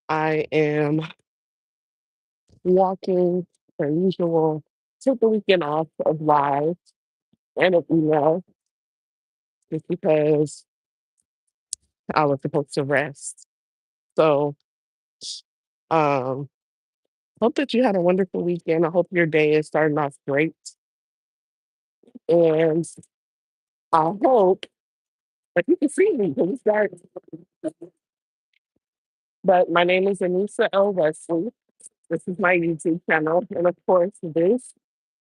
I am walking per usual. Took the weekend off of live and of email just because I was supposed to rest. So, um, hope that you had a wonderful weekend. I hope your day is starting off great. And I hope that you can see me when we start. But my name is Anissa L. Wesley. This is my YouTube channel. And of course, this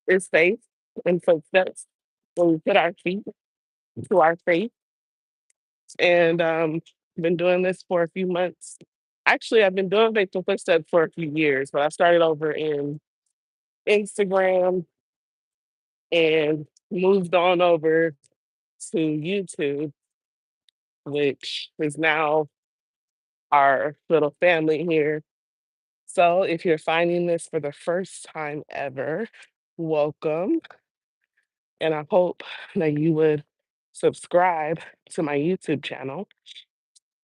is Faith and Footsteps, when we put our feet to our faith. And been doing this for a few months. Actually, I've been doing Faith and Footsteps for a few years, but I started over in Instagram and moved on over to YouTube, which is now our little family here. So if you're finding this for the first time ever, welcome. And I hope that you would subscribe to my YouTube channel,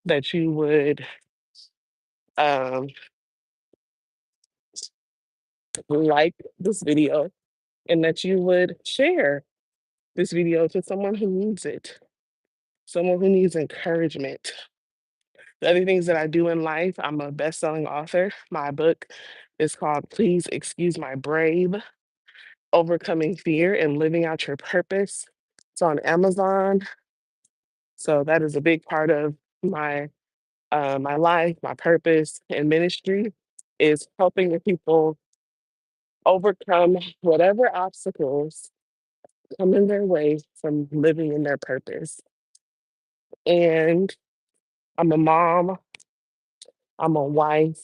that you would um, like this video, and that you would share this video to someone who needs it, someone who needs encouragement. The other things that I do in life, I'm a best-selling author. My book is called Please Excuse My Brave, Overcoming Fear and Living Out Your Purpose. It's on Amazon. So that is a big part of my life, my purpose, and ministry is helping the people overcome whatever obstacles come in their way from living in their purpose. And I'm a mom, I'm a wife,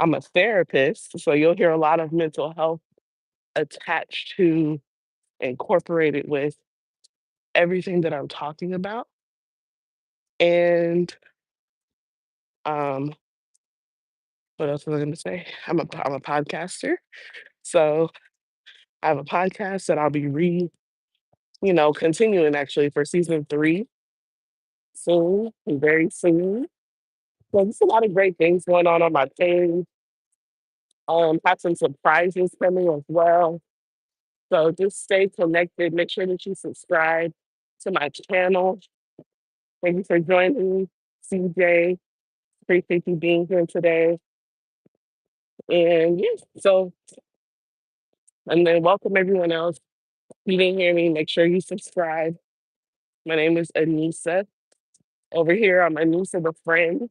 I'm a therapist. So you'll hear a lot of mental health attached to, incorporated with everything that I'm talking about. And um, what else was I going to say? I'm a podcaster. So I have a podcast that I'll be continuing actually for season 3 soon, very soon. So there's a lot of great things going on my page. Have some surprises coming as well. So just stay connected. Make sure that you subscribe to my channel. Thank you for joining me, CJ. Appreciate you being here today. And yeah, so and then welcome everyone else. If you didn't hear me, make sure you subscribe. My name is Anissa. Over here, I'm Anissa the friend.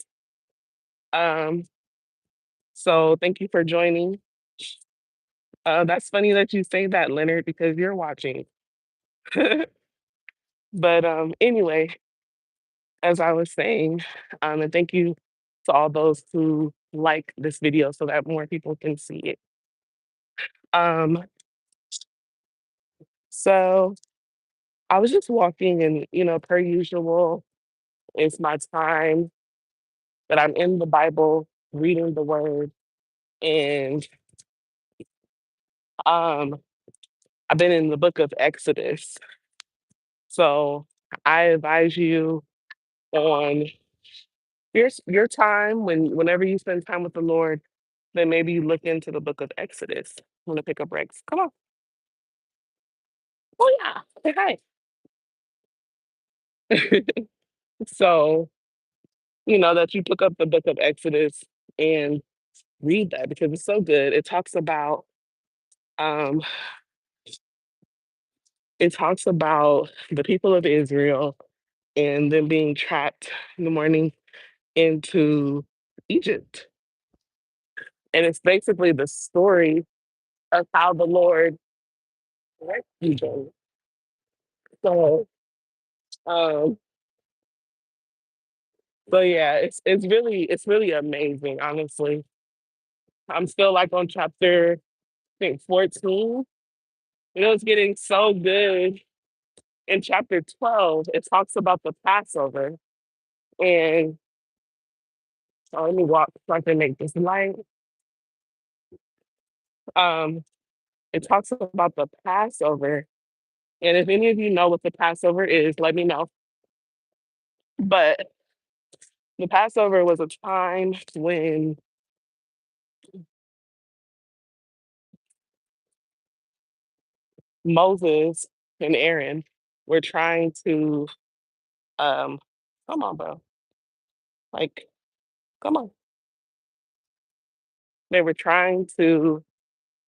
Um, so thank you for joining. That's funny that you say that, Leonard, because you're watching. But anyway, as I was saying, and thank you to all those who like this video so that more people can see it. Um, so I was just walking, and per usual, it's my time that I'm in the Bible, reading the Word, and um, I've been in the book of Exodus. So I advise you on your time whenever you spend time with the Lord, then maybe you look into the book of Exodus. I'm gonna pick up Rex. Come on. Oh yeah. Say hi. So, that you pick up the book of Exodus and read that because it's so good. Um it talks about the people of Israel and them being trapped in the morning into Egypt. And it's basically the story of how the Lord rescued them. So um so yeah, it's really amazing, honestly. I'm still like on chapter I think 14. It's getting so good. In chapter 12, it talks about the Passover. And let me walk so I can make this light. Um, it talks about the Passover. And if any of you know what the Passover is, let me know. But The Passover was a time when Moses and Aaron were trying to, um, come on, bro, like, come on. They were trying to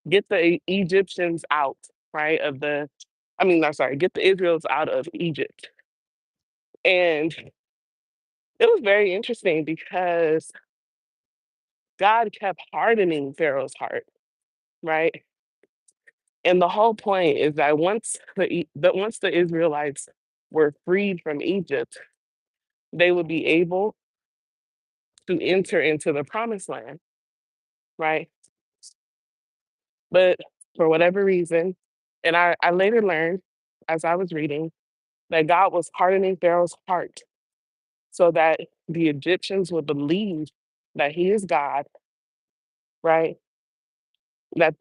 get the Egyptians out, right? I mean, I'm sorry, get the Israels out of Egypt. And it was very interesting because God kept hardening Pharaoh's heart, right? And the whole point is that once the Israelites were freed from Egypt, they would be able to enter into the promised land, right? But for whatever reason, and I later learned as I was reading that God was hardening Pharaoh's heart so that the Egyptians would believe that he is God, right? That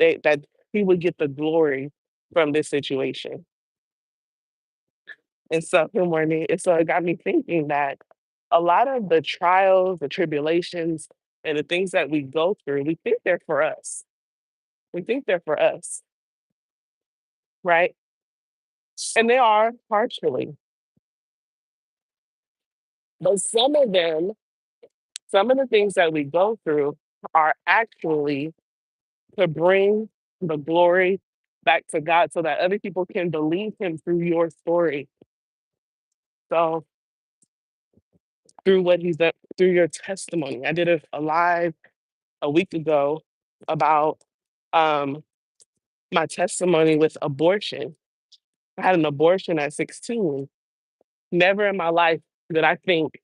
he would get the glory from this situation. And so good morning. And so it got me thinking that a lot of the trials, the tribulations, and the things that we go through, we think they're for us. We think they're for us, right? And they are partially. But some of the things that we go through are actually to bring the glory back to God so that other people can believe him through your story. So through what he's done, through your testimony. I did a live a week ago about um, my testimony with abortion. I had an abortion at 16. Never in my life did I think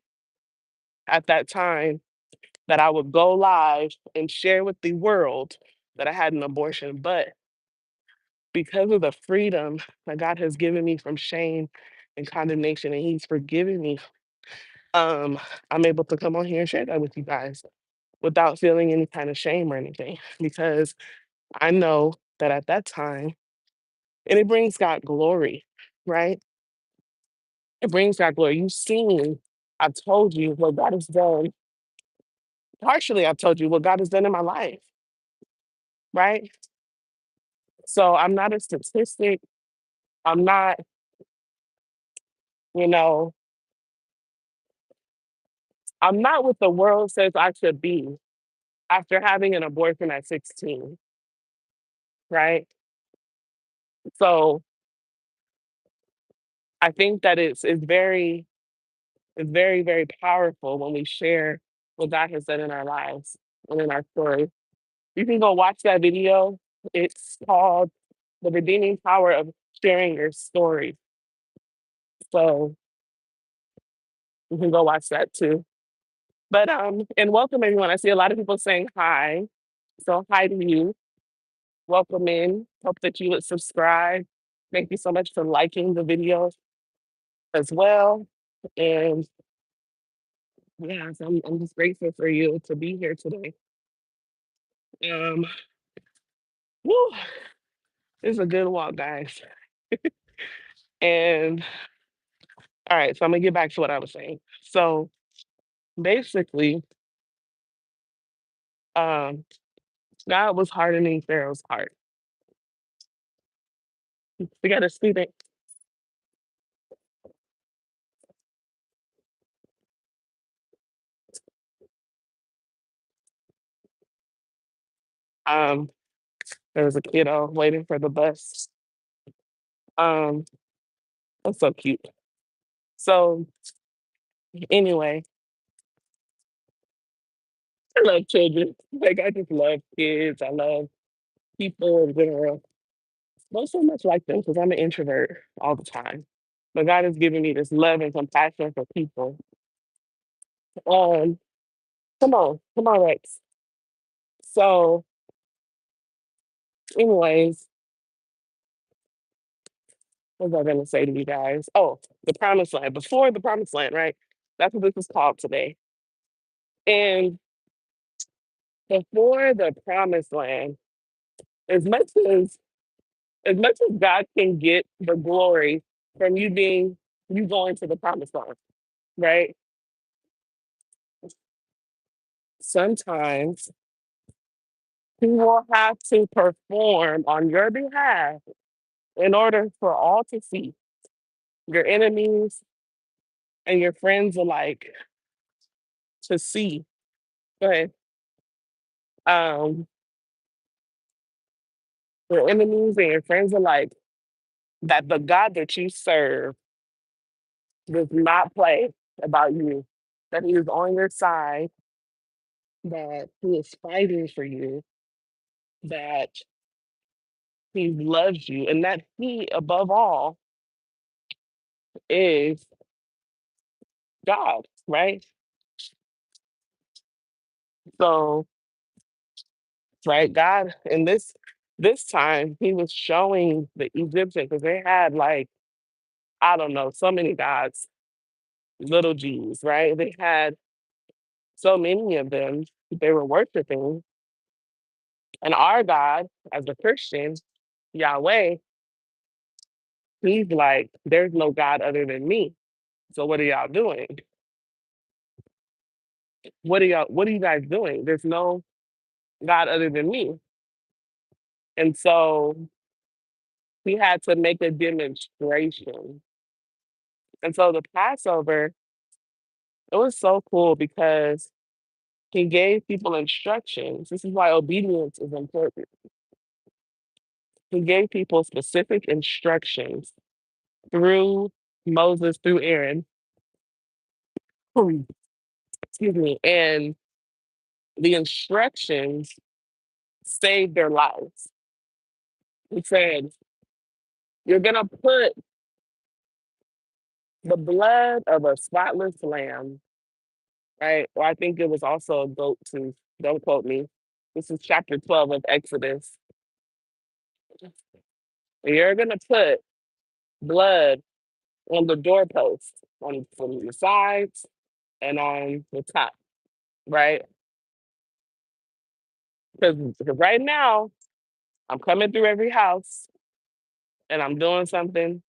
at that time that I would go live and share with the world that I had an abortion. But because of the freedom that God has given me from shame and condemnation, and He's forgiven me, um, I'm able to come on here and share that with you guys without feeling any kind of shame or anything. Because I know that at that time, and it brings God glory, right? It brings God glory. You've seen, I've told you what God has done. Partially, I've told you what God has done in my life, right? So I'm not a statistic. I'm not, you know, I'm not what the world says I should be after having an abortion at 16, right? So I think that it's very, very powerful when we share what God has done in our lives and in our story. You can go watch that video. It's called The Redeeming Power of Sharing Your Story. So you can go watch that too. But and welcome everyone. I see a lot of people saying hi. So hi to you. Welcome in. Hope that you would subscribe. Thank you so much for liking the video as well. And yeah, so I'm just grateful for you to be here today. Um, woo, it's a good walk, guys. And all right, so I'm gonna get back to what I was saying. So basically, um, God was hardening Pharaoh's heart. We got a student. Um, there was a kiddo waiting for the bus. Um, that's so cute. So anyway, I love children. Like I just love kids. I love people in general. Not so much like them because I'm an introvert all the time. But God has given me this love and compassion for people. Um, come on, Rex. So, anyways, what was I gonna say to you guys? Oh, the promised land. Before the promised land, right? That's what this is called today. And before the promised land, as much as as much as God can get the glory from you going to the promised land, right? sometimes he will have to perform on your behalf in order for all to see, your enemies and your friends alike, to see. Go ahead. Um, your enemies and your friends alike, that the God that you serve does not play about you, that he is on your side, that he is fighting for you, that he loves you, and that he, above all, is God, right? So, right, God in this time, he was showing the Egyptians because they had like, I don't know, so many gods, little g's, right? They had so many of them they were worshiping. And our God, as a Christian, Yahweh, he's like, there's no God other than me. So what are y'all doing? What are you guys doing? There's no God other than me. And so he had to make a demonstration. And so the Passover, it was so cool because he gave people instructions. This is why obedience is important. He gave people specific instructions through Moses, through Aaron, excuse me, and the instructions saved their lives. He said, you're going to put the blood of a spotless lamb, right? Or I think it was also a goat too. Don't quote me. This is chapter 12 of Exodus. And you're going to put blood on the doorpost, on from the sides and on the top, right? Because right now, I'm coming through every house and I'm doing something.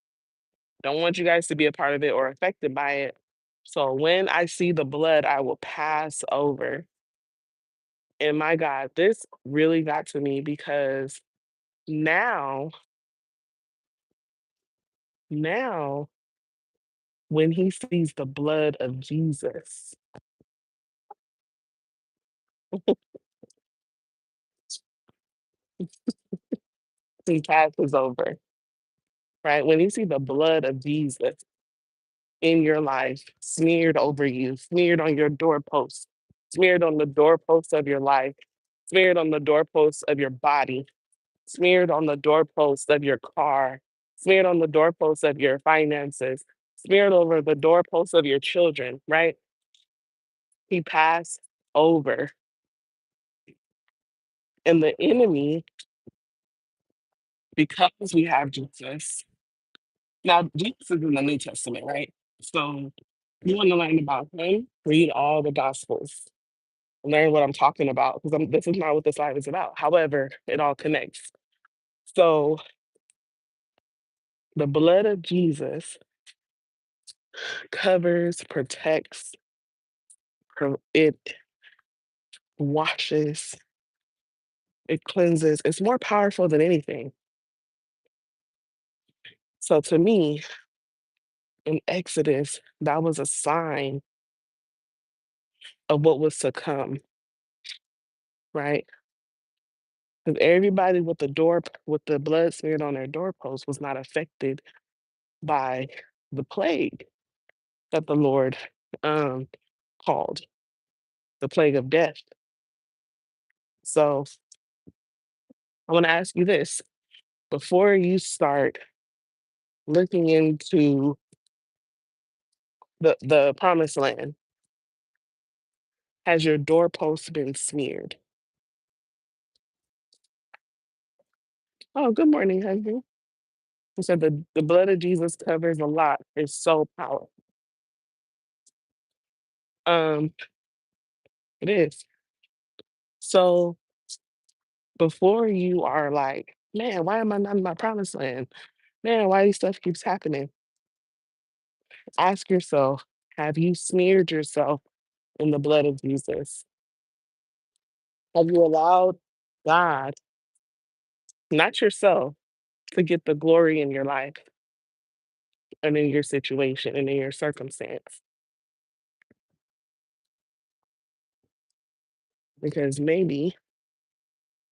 Don't want you guys to be a part of it or affected by it. So when I see the blood, I will pass over. And my God, this really got to me because now, now, when he sees the blood of Jesus, he passes over, right? When you see the blood of Jesus in your life, smeared over you, smeared on your doorpost, smeared on the doorpost of your life, smeared on the doorpost of your body, smeared on the doorpost of your car, smeared on the doorpost of your finances, smeared over the doorpost of your children, right? He passed over. And the enemy, because we have Jesus, now Jesus is in the New Testament, right? So you want to learn about him, read all the gospels, learn what I'm talking about, because this is not what this life is about. However, it all connects. So the blood of Jesus covers, protects, it washes, it cleanses. It's more powerful than anything. So to me, in Exodus, that was a sign of what was to come, right? Because everybody with with the blood smeared on their doorpost was not affected by the plague that the Lord um, called the plague of death. So I want to ask you this before you start looking into the promised land, has your doorpost been smeared? Oh, good morning, husband. He said the blood of Jesus covers a lot. It's so powerful. Um, it is. So before you are like, man, why am I not in my promised land? Man, why these stuff keeps happening? Ask yourself, have you smeared yourself in the blood of Jesus? Have you allowed God, not yourself, to get the glory in your life and in your situation and in your circumstance? Because maybe,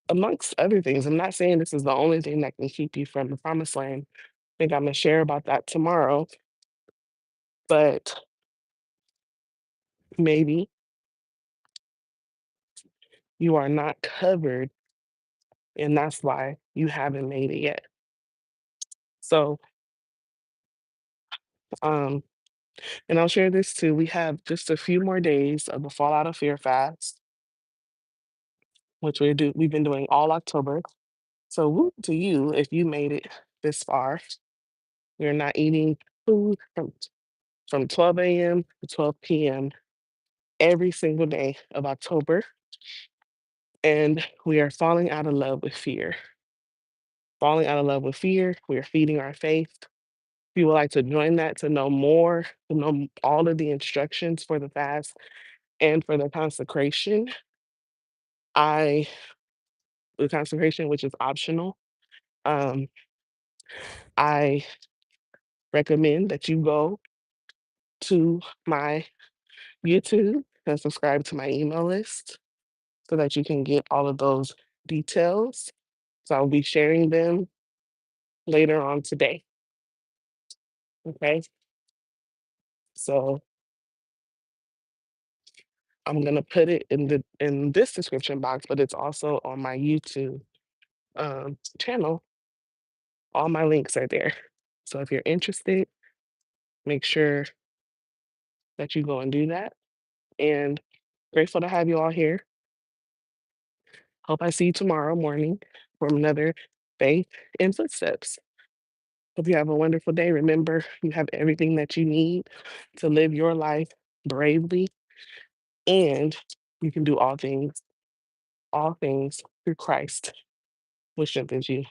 amongst other things, I'm not saying this is the only thing that can keep you from the promised land. I think I'm going to share about that tomorrow. But maybe you are not covered, and that's why you haven't made it yet. So, um, and I'll share this too. We have just a few more days of the Fallout of Fear fast, which we've been doing all October. So whoop to you if you made it this far. You're not eating food from 12 a.m. to 12 p.m. every single day of October. And we are falling out of love with fear. Falling out of love with fear. We are feeding our faith. If you would like to join that to know more, to know all of the instructions for the fast and for the consecration, I the consecration, which is optional, um, I recommend that you go to my YouTube and subscribe to my email list so that you can get all of those details. So I'll be sharing them later on today. Okay. So I'm gonna put it in this description box, but it's also on my YouTube channel. All my links are there. So if you're interested, make sure that you go and do that. And grateful to have you all here. Hope I see you tomorrow morning for another Faith in Footsteps. Hope you have a wonderful day. Remember, you have everything that you need to live your life bravely, and you can do all things through Christ, which strengthens you.